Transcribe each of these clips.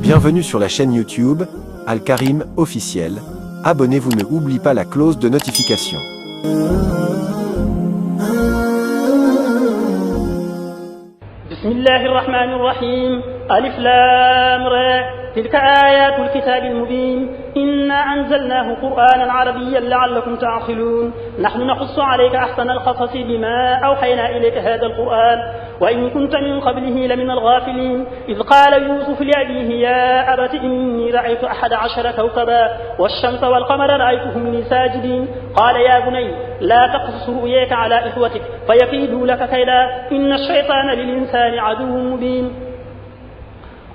Bienvenue sur la chaîne YouTube, Al-Karim officiel. Abonnez-vous, ne oubliez pas la cloche de notification. بسم الله الرحمن الرحيم. ألف لام را. تلك آيات الكتاب المبين. إنا أنزلناه قرآنا عربيا لعلكم تعقلون. نحن نقص عليك أحسن القصص بما أوحينا إليك هذا القرآن وإن كنت من قبله لمن الغافلين. إذ قال يوسف لأبيه يا أبت إني رأيت 11 كوكبا والشمس والقمر رأيتهم لي ساجدين. قال يا بني لا تقصص رؤياك على إخوتك فيكيدوا لك كيدا إن الشيطان للإنسان عدو مبين.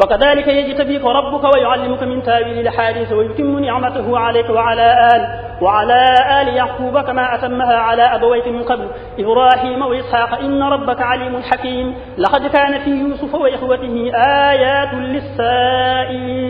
وكذلك يجتبيك ربك ويعلمك من تاويل الأحاديث ويتم نعمته عليك وعلى آل يعقوب كما أتمها على أبويك من قبل إبراهيم وإسحاق إن ربك عليم حكيم. لقد كان في يوسف وإخوته آيات للسائلين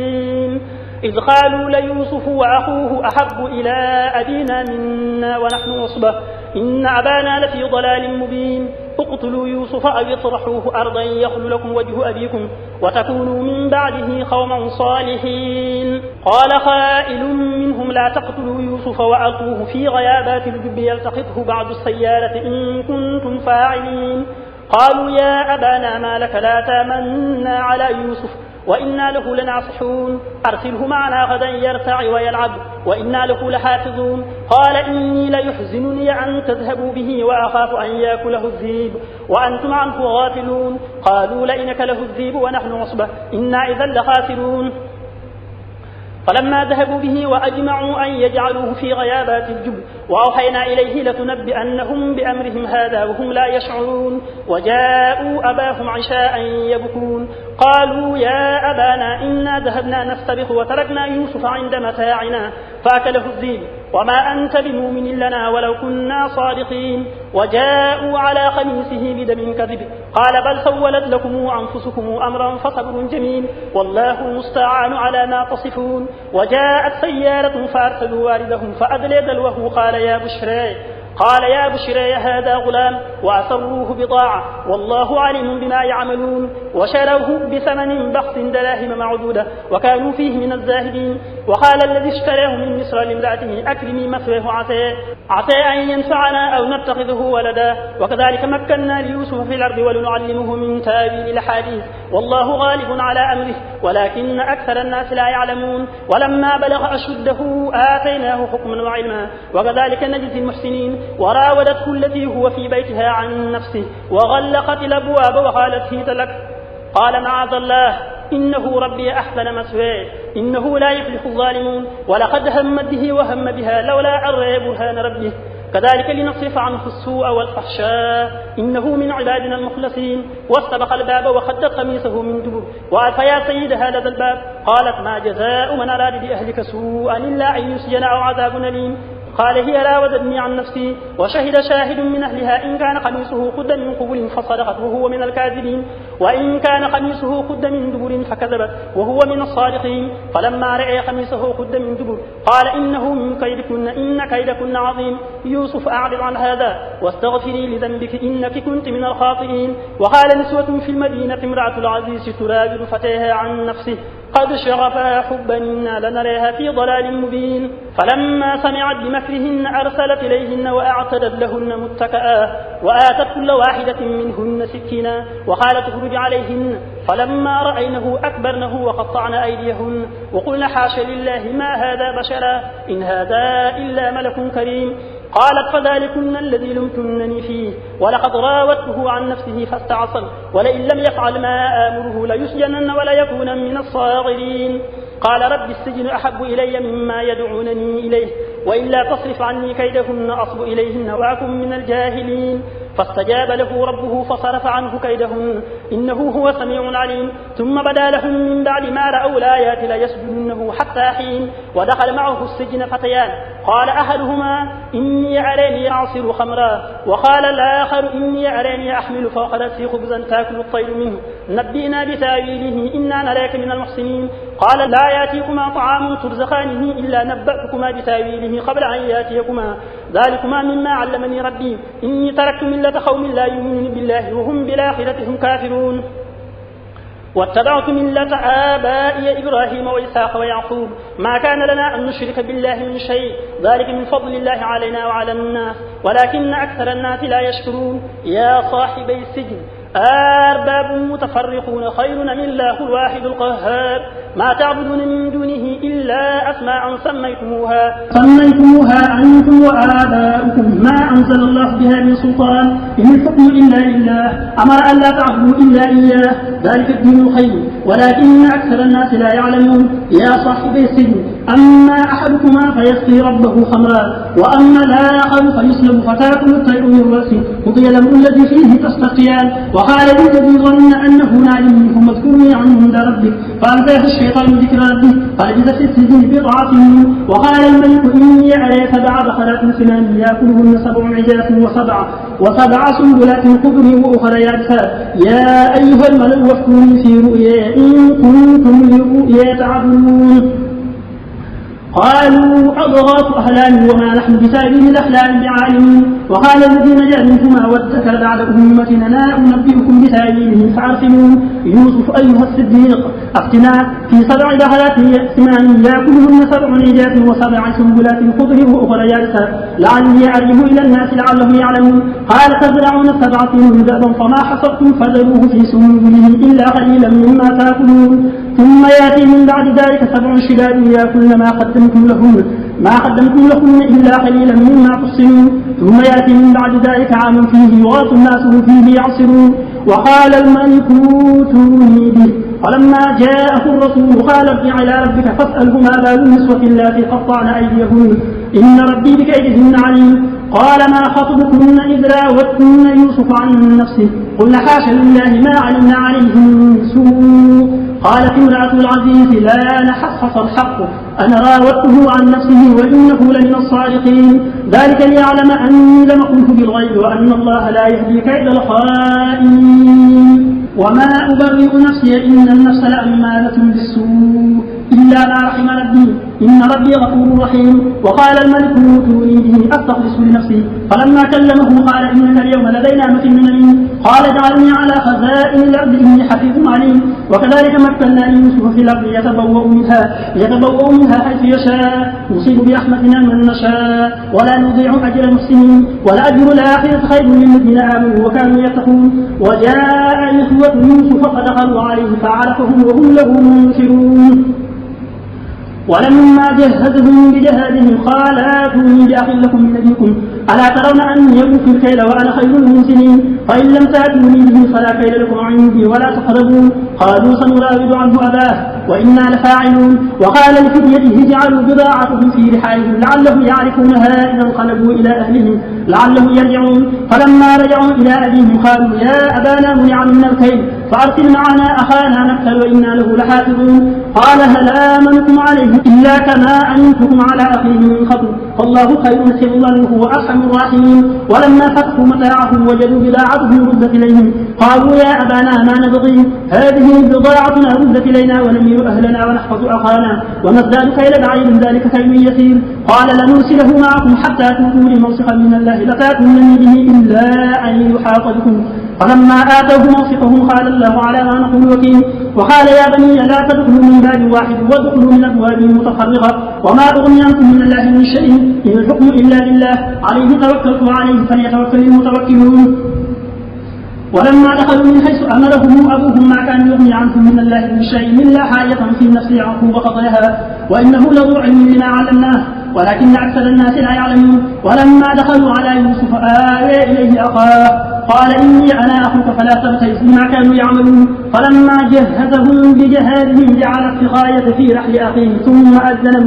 إذ قالوا ليوسف وأخوه أحب إلى أبينا منا ونحن عصبة إن أبانا لفي ضلال مبين. اقتلوا يوسف أو اطرحوه أرضا يخل لكم وجه أبيكم وتكونوا من بعده قوما صالحين. قال قائل منهم لا تقتلوا يوسف وألقوه في غيابات الجب يلتقطه بعض السيارة إن كنتم فاعلين. قالوا يا أبانا ما لك لا تامنا على يوسف وإنا له لناصحون أرسله معنا غدا يرتع ويلعب وإنا له لحافظون. قال إني ليحزنني أن تذهبوا به وأخاف أن يأكله الذئب وأنتم عنه غافلون. قالوا لئن أكله الذئب ونحن عصبة إنا إذا لخاسرون. فلما ذهبوا به وأجمعوا أن يجعلوه في غيابات الجب وأوحينا إليه لتنبئنهم بأمرهم هذا وهم لا يشعرون. وجاءوا أباهم عشاء يبكون. قالوا يا أبانا إنا ذهبنا نستبق وتركنا يوسف عند متاعنا فأكله الذئب وما أنت بمؤمن لنا ولو كنا صادقين. وجاءوا على قميصه بدم كذب قال بل سولت لكم أنفسكم أمرا فصبر جميل والله المستعان على ما تصفون. وجاءت سيارة فأرسلوا واردهم فأدلى دلوه قال يا بشرى هذا غلام وأسروه بضاعة والله عليم بما يعملون. وشروه بثمن بخس دراهم معدودة وكانوا فيه من الزاهدين. وقال الذي اشتراه من مصر لامرأته أكرمي مثواه عسى أن ينفعنا أو نتخذه ولدا. وكذلك مكنا ليوسف في الأرض ولنعلمه من تاويل الأحاديث والله غالب على أمره ولكن أكثر الناس لا يعلمون. ولما بلغ أشده آتيناه حكما وعلما وكذلك نجزي المحسنين. وراودته التي هو في بيتها عن نفسه وغلقت الأبواب وقالت هيت لك قال معاذ الله إنه ربي أحسن مثواي إنه لا يفلح الظالمون. ولقد همت به وهم بها لولا أن رأى برهان ربه كذلك لنصرف عنه السوء والفحشاء إنه من عبادنا المخلصين. واستبق الباب وخدت قميصه من دبر وألف يا سيدها لدى الباب قالت ما جزاء من أراد بأهلك سوءا إلا أن يسجن أو عذاب أليم. قال هي راودتني عن نفسي وشهد شاهد من أهلها إن كان قميصه قد من قبل فصدقت وهو من الكاذبين وإن كان قميصه قد من دبر فكذبت وهو من الصادقين. فلما رأى قميصه قد من دبر قال إنه من كيدكن إن كيدكن عظيم. يوسف أعرض عن هذا واستغفري لذنبك إنك كنت من الخاطئين. وقال نسوة في المدينة امرأة العزيز تراود فتاها عن نفسه قد شغفها حبا إنا لنراها في ضلال مبين. فلما سمعت بمكرهن أرسلت إليهن وأعتدت لهن متكئا وآتت كل واحدة منهن سكينا وقالت اخرج عليهن. فلما رأينه أكبرنه وقطعن أيديهن وقلن حاش لله ما هذا بشرا إن هذا إلا ملك كريم. قالت فذلكن الذي لمتنني فيه ولقد راودته عن نفسه فاستعصم ولئن لم يفعل ما آمره ليسجنن ولا يكون من الصاغرين. قال رب السجن أحب إلي مما يدعونني إليه وإلا تصرف عني كيدهن أصب إليهن وأكن من الجاهلين. فاستجاب له ربه فصرف عنه كيدهن إنه هو سميع عليم. ثم بدا لهم من بعد ما رأوا الآيات ليسجننه حتى حين. ودخل معه السجن فتيان قال أحدهما إني أراني أعصر خمرا وقال الآخر إني أراني أحمل فوق رأسي خبزا تأكل الطير منه نبئنا بتاويله إنا نراك من المحسنين. قال لا يأتيكما طعام ترزقانه إلا نبأتكما بتاويله قبل أن يأتيكما ذلكما مما علمني ربي إني تركت ملة قوم لا يؤمنون بالله وهم بالآخرة هم كافرون. واتبعت ملة آبائي إبراهيم وإسحاق ويعقوب ما كان لنا أن نشرك بالله من شيء ذلك من فضل الله علينا وعلى الناس ولكن أكثر الناس لا يشكرون يا صاحبي السجن أرباب متفرقون خير أم الله الواحد القهار ما تعبدون من دونه إلا أسماء سميتموها أنتم وآباؤكم ما أنزل الله بها من سلطان إن الحكم إلا لله أمر أن لا تعبدوا إلا إياه ذلك الدين الخير ولكن أكثر الناس لا يعلمون يا صاحبي السجن أما أحدكما فيسقي ربه خمرا وأما الآخر فيسلب فتاكل الطير من رأسه قضي الأمر الذي فيه تستفتيان وقال للذي ظن أنه ناج منكم اذكرني عند ربك فأنساه الشيطان ذكر ربه فلبث في السجن بضعة سنين وقال الملك إني أرى 7 بقرات سمان يأكلهن 7 عجاف وسبع سنبلات خضر وأخرى يابسات يا أيها الملأ وافتوني في رؤياي إن كنتم للرؤيا تعبدون قالوا أضغاث أحلام وما نحن بتأويل الأحلام بعالمين وقال الذي نجا منهما وادكر بعد أمة أنا أنبئكم بتأويله فأرسلون يوسف أيها الصديق أفتنا في 7 بقرات سمان يأكلهن 7 عجاف و7 سنبلات خضر وأخرى يابسات لعلي أرجه إلى الناس لعلهم يعلمون قال تزرعون 7 سنين دابا فما حصدتم فذروه في سنبله إلا قليلا مما تأكلون ثم يأتي من بعد ذلك 7 شداد يأكلن ما قدمتم لهن إلا قليلا مما تحصنون ثم يأتي من بعد ذلك عام فيه يغاث الناس فيه يعصرون وقال الملك ائتوني به فلما جاءه الرسول قال ارجع إلى ربك فاسأله ما بال النسوة اللاتي قطعن أيديهن إن ربي بكيدهن عليم قال ما خطبكن إذ راوتن يوسف عن نفسه قلنا حاشا لله ما علمنا عليه من سوء قالت امرأة العزيز لا نحصص الحق أنا راودته عن نفسه وإنه لمن الصادقين ذلك ليعلم أني لم أقله بالغيب وأن الله لا يهدي كيد الخائنين وما أبرئ نفسي إن النفس لأمارة بالسوء إلا ما رحم ربي إن ربي غفور رحيم وقال الملك ائتوني به أستخلص لنفسي فلما كلمه قال إنك اليوم لدينا مكين أمين قال اجعلني على خزائن الأرض إني حفيظ عليم وكذلك مكنا ليوسف في الأرض يتبوأ منها حيث يشاء نصيب برحمتنا من نشاء ولا نضيع أجر المحسنين ولأجر الآخرة خير للذين آمنوا وكانوا يتقون وجاء إخوة يوسف فدخلوا عليه فعرفهم وهم له منكرون ولما جهزهم بجهازهم قال آتوني بأخ لكم من أبيكم ألا ترون أني أوفي الكيل وأنا خير المحسنين فإن لم تأتوني به فلا كيل لكم عندي ولا تقربون قالوا سنراود عنه أباه وإنا لفاعلون وقال لفتيته اجعلوا بضاعتهم في رحالهم لعلهم يعرفونها إذا انقلبوا إلى أهلهم لعلهم يرجعون فلما رجعوا إلى أبيهم قالوا يا أبانا منع منا الكيل فأرسل معنا أخانا نكتل وإنا له لحافظون قال هل آمنكم عليه إلا كما أمنتكم على أخيه من قبل فالله خير حفظا وهو أرحم الراحمين ولما فتحوا متاعهم وجدوا بضاعتهم ردت إليهم قالوا يا أبانا ما نبغي هذه بضاعتنا ردت إلينا ونمير أهلنا ونحفظ أخانا ونزداد كيل بعير ذلك كيل يسير قال لنرسله معكم حتى تؤتوني موثقا من الله لتأتونني به إلا أن يحاط بكم فلما آتوه موثقهم قال الله على ما نقول وكيل وقال يا بني لا تدخلوا من باب واحد وادخلوا من أبواب متفرقة وما أغني عنكم من الله من شيء إن الحكم إلا لله عليه توكلت وعليه فليتوكل المتوكلون ولما دخلوا من حيث أمرهم أبوهم ما كان يغني عنهم من الله من شيء إلا حاجة في نفس يعقوب قضيها وإنه لذو علم لما علمناه ولكن أكثر الناس لا يعلمون ولما دخلوا على يوسف آوى إليه أخاه قال إني أنا أخوك فلا تبتئس بما كانوا يعملون فلما جهزهم بجهازهم جعل السقاية في رحل أخيه ثم أذن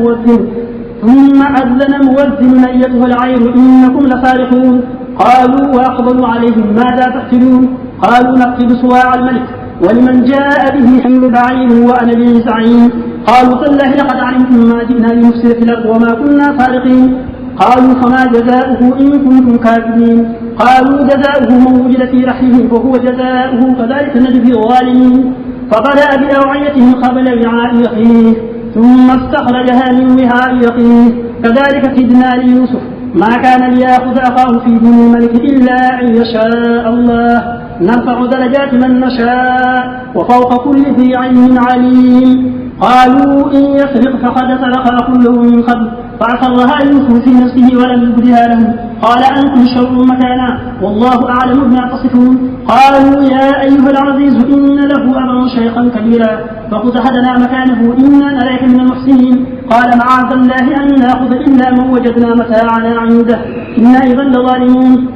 مؤذن أيتها العير إنكم لسارقون قالوا وأقبلوا عليهم ماذا تقتلون قالوا نقتل صواع الملك ولمن جاء به حمل بعير وأنا به زعيم قالوا تالله لقد علمتم ما جئنا لنفسد في الأرض وما كنا سارقين قالوا فما جزاؤه إن كنتم كاذبين قالوا جزاؤه من وجد في رحله فهو جزاؤه كذلك نجزي الظالمين فبدأ بأوعيتهم قبل وعاء أخيه ثم استخرجها من وعاء أخيه كذلك كدنا ليوسف ما كان ليأخذ أخاه في دين الملك إلا أن يشاء الله نرفع درجات من نشاء وفوق كل ذي علم عليم. قالوا إن يسرق فقد سرق أخ له من قبل فأسرها يوسف في نفسه ولم يبدها لهم قال أنتم شر مكانا والله أعلم بما تصفون. قالوا يا أيها العزيز إن له أبا شيخا كبيرا فخذ أحدنا مكانه إنا نراك من المحسنين. قال معاذ الله أن نأخذ إلا من وجدنا متاعنا عنده إنا إذا لظالمون.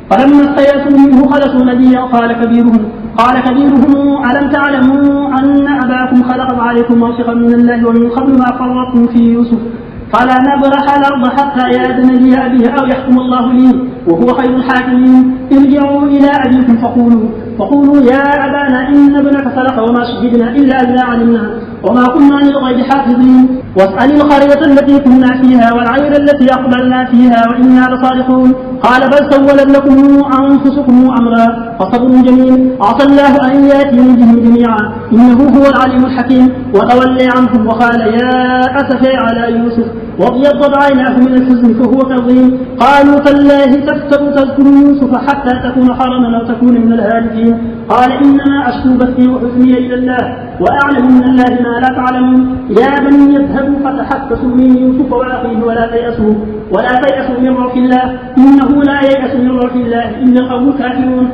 فلما استيأسوا منه خلصوا نبيا قال كبيرهم ألم تعلموا أن أباكم خلق عليكم موثقا من الله ومن قبل ما فرطتم في يوسف فلا نبرح الأرض حتى يأذن لي أبي أو يحكم الله لي وهو خير الحاكمين. ارجعوا إلى أبيكم فقولوا يا أبانا إن ابنك سرق وما شهدنا إلا بما علمنا وما كنا للغيب حافظين. واسأل القرية التي كنا فيها والعير التي أقبلنا فيها وإنا لصادقون. قال بل سولت لكم أنفسكم أمرا فصبر جميل عسى الله أن يأتيهم بهم جميعا إنه هو العليم الحكيم. وتولي عنهم وقال يا أسفي على يوسف وابيضت عيناه من الحزن فهو كظيم. قالوا تالله تفتر تذكر يوسف حتى تكون حرما أو تكون من الهالكين. قال إنما أشكو بثي وحزني إلى الله وأعلم من الله ما لا تعلمون. يا بني اذهبوا فتحسسوا من يوسف وأخيه ولا تيأسوا من روح الله إنه لا ييأس من روح الله إلا القوم الكافرون.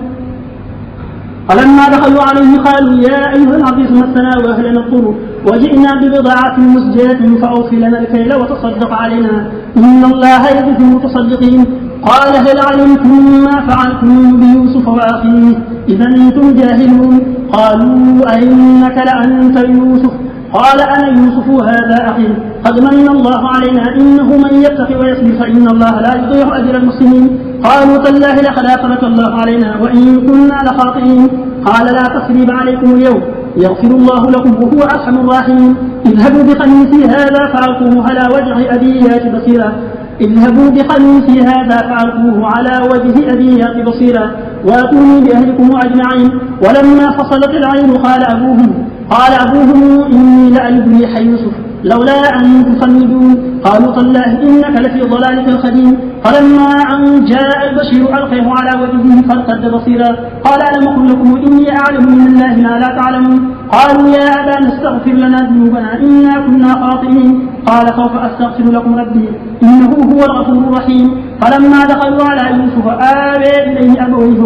فلما دخلوا عليه قالوا يا أيها العزيز مسنا وأهلنا الضر وجئنا ببضاعة مزجاة فأوفي لنا الكيل وتصدق علينا إن الله يجزي المتصدقين. قال هل علمتم ما فعلتم بيوسف وأخيه إذا أنتم جاهلون. قالوا أئنك لأنت يوسف قال أنا يوسف وهذا أخي قد من الله علينا إنه من يتق ويصبر فإن الله لا يضيع أجر المسلمين. قالوا تالله لقد آثرك الله علينا وإن كنا لخاطئين. قال لا تثريب عليكم اليوم يغفر الله لكم وهو أرحم الراحمين. اذهبوا بقميصي هذا فألقوه على وجه أبي يأت بصيرا على وجه أبي يأت بصيرا وأتوني بأهلكم أجمعين. ولما فصلت العين قال أبوهم إني لأجد ريح يوسف لولا أن تصمدون. قالوا تالله إنك لفي ضلالك القديم. فلما أن جاء البشير ألقيه على وجهه فارتد بصيرا قال ألم أقل لكم إني أعلم من الله ما لا تعلمون. قالوا يا أبانا استغفر لنا ذنوبنا إنا كنا خاطئين. قال سوف أستغفر لكم ربي إنه هو الغفور الرحيم. فلما دخلوا على يوسف آوى إليه أبويه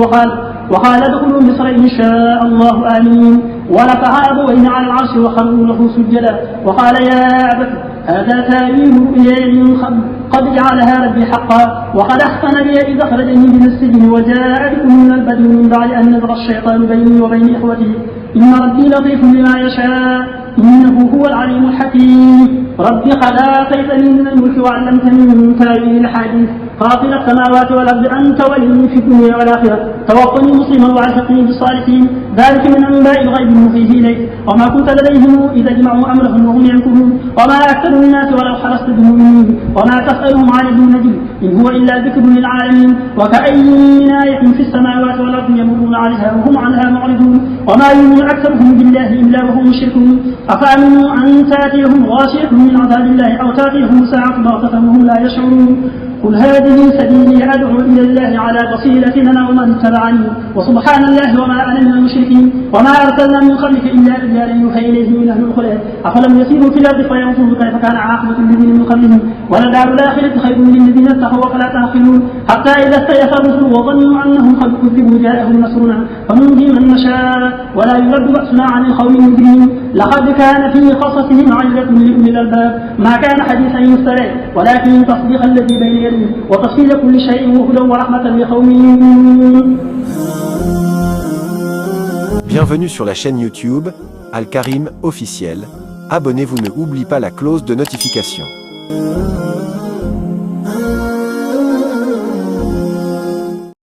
وقال ادخلوا مصر إن شاء الله آمين. ورفع أبويه على العرش وخروا له سجدا وقال يا أبت هذا تأويل رؤياي من قبل قد جعلها ربي حقا وقد أحسن بي إذ أخرجني من السجن وجاء بكم من البدو من بعد أن نزغ الشيطان بيني وبين إخوتي إن ربي لطيف بما يشاء إنه هو العليم الحكيم. رب قد آتيتني من الملك وعلمتني من تأويل الأحاديث فاطر السماوات والأرض أنت ولي في الدنيا والآخرة توفني مسلما وألحقني بالصالحين. ذلك من أنباء الغيب نوحيه إليك وما كنت لديهم إذا اجمعوا أمرهم وهم يمكرون وما أكثر الناس ولو حرصت بمؤمنين وما تسألهم عليه النبي إن هو إلا ذكر للعالمين. وكأي من آية في السماوات والأرض يمرون عليها وهم عنها معرضون وما يؤمن أكثرهم بالله إلا وهم مشركون. أفأمنوا أن تأتيهم غاشية من عذاب الله أو تأتيهم ساعة بغتة وهم لا يشعرون. قل هذه سبيلي أدعو إلى الله على بصيرة أنا ومن اتبعني وسبحان الله وما أنا من المشركين. وما أرسلنا من قبلك إلا رجالا يوحى إليهم من أهل القرى أفلم يسيروا في الأرض فينظروا كيف كان عاقبة الذين من قبلهم ولدار الآخرة خير للذين اتقوا وفلا تعقلون. حتى إذا استيأس الرسل وظنوا أنهم قد كذبوا جاءهم نصرنا فننجي من نشاء ولا يرد بأسنا عن القوم المجرمين. لقد كان في قصصهم عبرة لأولي الألباب ما كان حديثا يفترى ولكن تصديق الذي بين يديه وتفصيل كل شيء وهدى ورحمة لقوم يؤمنون. Bienvenue sur la chaîne YouTube Al-Karim officiel. Abonnez-vous, ne oubliez pas la cloche de notification.